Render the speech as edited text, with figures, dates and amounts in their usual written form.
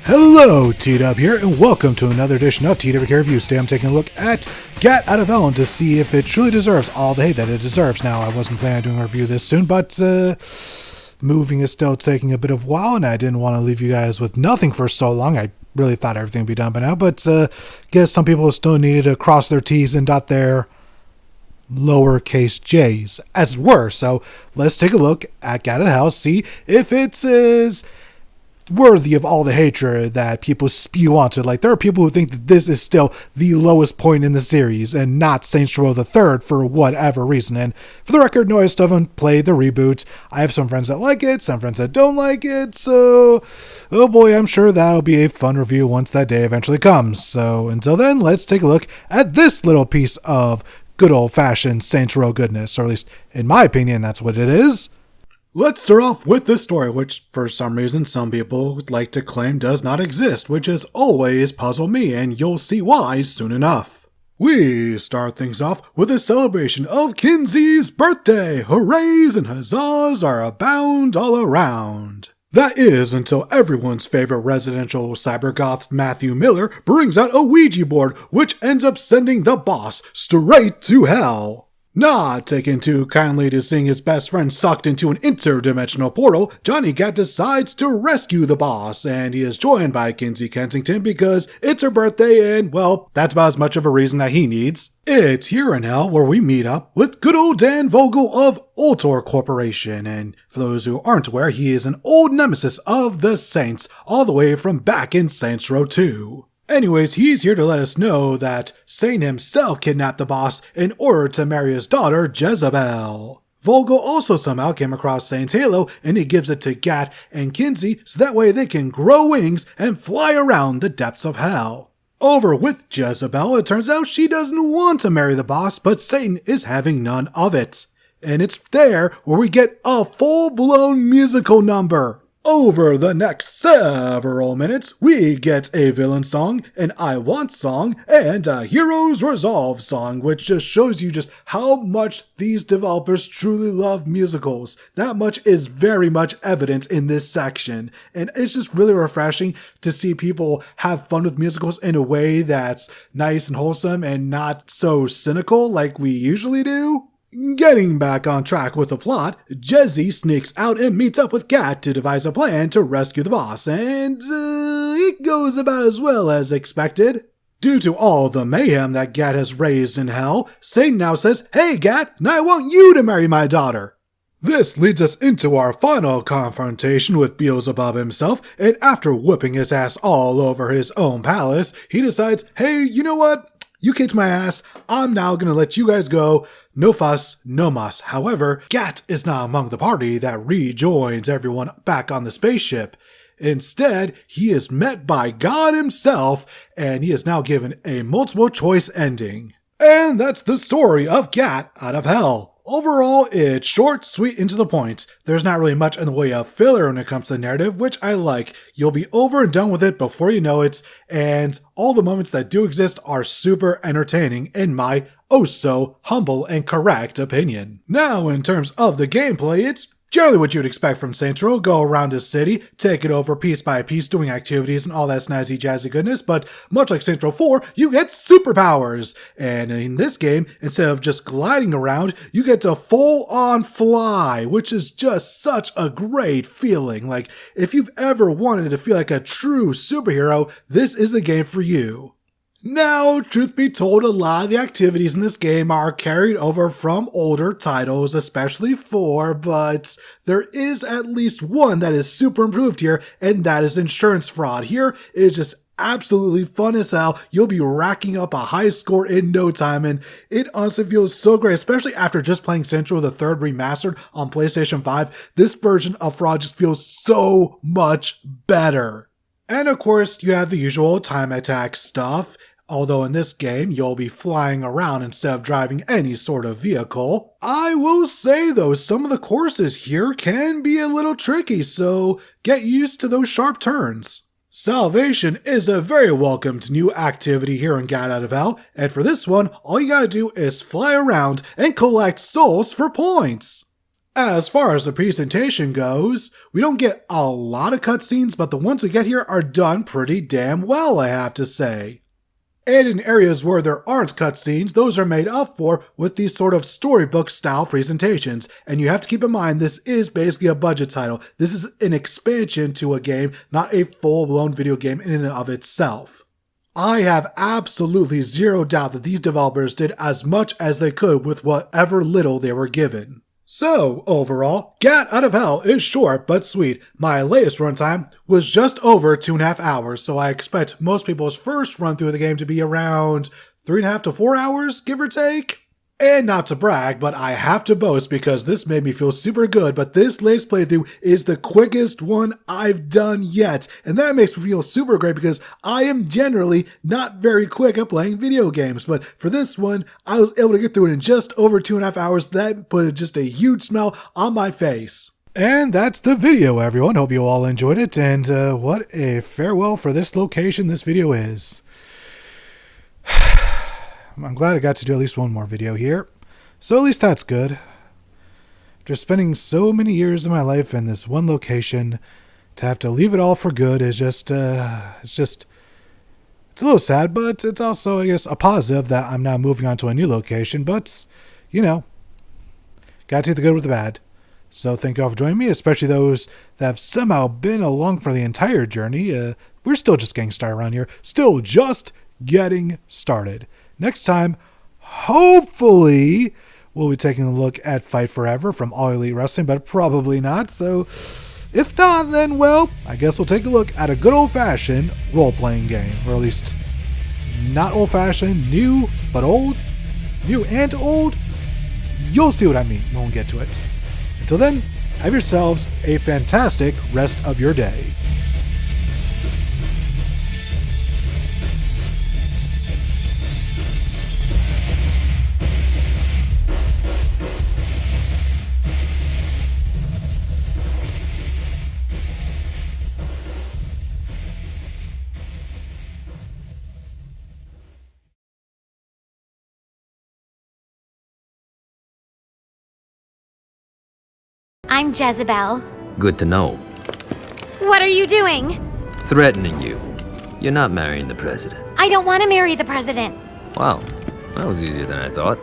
Hello, T-Dub here, and welcome to another edition of TWK Reviews. Today I'm taking a look at Gat Out of Hell to see if it truly deserves all the hate that it deserves. Now, I wasn't planning on doing a review this soon, but moving is still taking a bit of a while, and I didn't want to leave you guys with nothing for so long. I really thought everything would be done by now, but guess some people still needed to cross their T's and dot their lowercase j's, as it were. So let's take a look at Gat Out of Hell, see if it's as worthy of all the hatred that people spew onto. Like, there are people who think that this is still the lowest point in the series and not Saints Row the Third for whatever reason. And for the record, no, I still haven't played the reboot. I have some friends that like it, some friends that don't like it, so oh boy, I'm sure that'll be a fun review once that day eventually comes. So until then, let's take a look at this little piece of good old-fashioned Saints Row goodness, or at least in my opinion that's what it is. Let's start off with this story, which for some reason some people like to claim does not exist, which has always puzzled me, and you'll see why soon enough. We start things off with a celebration of Kinsey's birthday. Hoorays and huzzahs are abound all around. That is until everyone's favorite residential cybergoth Matthew Miller brings out a Ouija board, which ends up sending the boss straight to hell. Not taking too kindly to seeing his best friend sucked into an interdimensional portal, Johnny Gat decides to rescue the boss, and he is joined by Kinsey Kensington because it's her birthday and, well, that's about as much of a reason that he needs. It's here in hell where we meet up with good old Dan Vogel of Ultor Corporation, and for those who aren't aware, he is an old nemesis of the Saints, all the way from back in Saints Row 2. Anyways, he's here to let us know that Satan himself kidnapped the boss in order to marry his daughter, Jezebel. Vogel also somehow came across Satan's halo, and he gives it to Gat and Kinsey so that way they can grow wings and fly around the depths of hell. Over with Jezebel, it turns out she doesn't want to marry the boss, but Satan is having none of it. And it's there where we get a full-blown musical number. Over the next several minutes, we get a villain song, an I Want song, and a Heroes Resolve song, which just shows you just how much these developers truly love musicals. That much is very much evident in this section, and it's just really refreshing to see people have fun with musicals in a way that's nice and wholesome and not so cynical like we usually do. Getting back on track with the plot, Jezzy sneaks out and meets up with Gat to devise a plan to rescue the boss, and it goes about as well as expected. Due to all the mayhem that Gat has raised in hell, Satan now says, "Hey Gat, now I want you to marry my daughter." This leads us into our final confrontation with Beelzebub himself, and after whipping his ass all over his own palace, he decides, hey, you know what? You kicked my ass, I'm now gonna let you guys go. No fuss, no muss. However, Gat is not among the party that rejoins everyone back on the spaceship. Instead, he is met by God himself, and he is now given a multiple choice ending. And that's the story of Gat Out of Hell. Overall, it's short, sweet, and to the point. There's not really much in the way of filler when it comes to the narrative, which I like. You'll be over and done with it before you know it, and all the moments that do exist are super entertaining in my so humble and correct opinion. Now, in terms of the gameplay, it's generally what you'd expect from Saints Row. Go around a city, take it over piece by piece, doing activities and all that snazzy jazzy goodness, but much like Saints Row 4, you get superpowers. And in this game, instead of just gliding around, you get to full-on fly, which is just such a great feeling. Like, if you've ever wanted to feel like a true superhero, this is the game for you. Now, truth be told, a lot of the activities in this game are carried over from older titles, especially 4, but there is at least one that is super improved here, and that is insurance fraud. Here is just absolutely fun as hell. You'll be racking up a high score in no time, and it honestly feels so great, especially after just playing Saints Row the Third Remastered on PlayStation 5. This version of fraud just feels so much better. And of course, you have the usual time attack stuff. Although in this game, you'll be flying around instead of driving any sort of vehicle. I will say though, some of the courses here can be a little tricky, so get used to those sharp turns. Salvation is a very welcomed new activity here in Gat Out of Hell, and for this one, all you gotta do is fly around and collect souls for points. As far as the presentation goes, we don't get a lot of cutscenes, but the ones we get here are done pretty damn well, I have to say. And in areas where there aren't cutscenes, those are made up for with these sort of storybook style presentations. And you have to keep in mind, this is basically a budget title. This is an expansion to a game, not a full-blown video game in and of itself. I have absolutely zero doubt that these developers did as much as they could with whatever little they were given. So, overall, Gat Out of Hell is short but sweet. My latest runtime was just over 2.5 hours, so I expect most people's first run through the game to be around 3.5 to 4 hours, give or take. And not to brag, but I have to boast because this made me feel super good, but this latest playthrough is the quickest one I've done yet. And that makes me feel super great because I am generally not very quick at playing video games. But for this one, I was able to get through it in just over 2.5 hours. That put just a huge smile on my face. And that's the video, everyone. Hope you all enjoyed it. And what a farewell for this location this video is. I'm glad I got to do at least one more video here. So at least that's good. After spending so many years of my life in this one location, to have to leave it all for good is just, it's a little sad, but it's also, I guess, a positive that I'm now moving on to a new location. But, you know, gotta take the good with the bad. So thank you all for joining me, especially those that have somehow been along for the entire journey. We're still just getting started around here. Still just getting started. Next time, hopefully, we'll be taking a look at Fight Forever from All Elite Wrestling, but probably not. So, if not, then, well, I guess we'll take a look at a good old-fashioned role-playing game. Or at least, not old-fashioned, new, but old. New and old. You'll see what I mean when we get to it. Until then, have yourselves a fantastic rest of your day. I'm Jezebel. Good to know. What are you doing? Threatening you. You're not marrying the president. I don't want to marry the president. Wow, that was easier than I thought.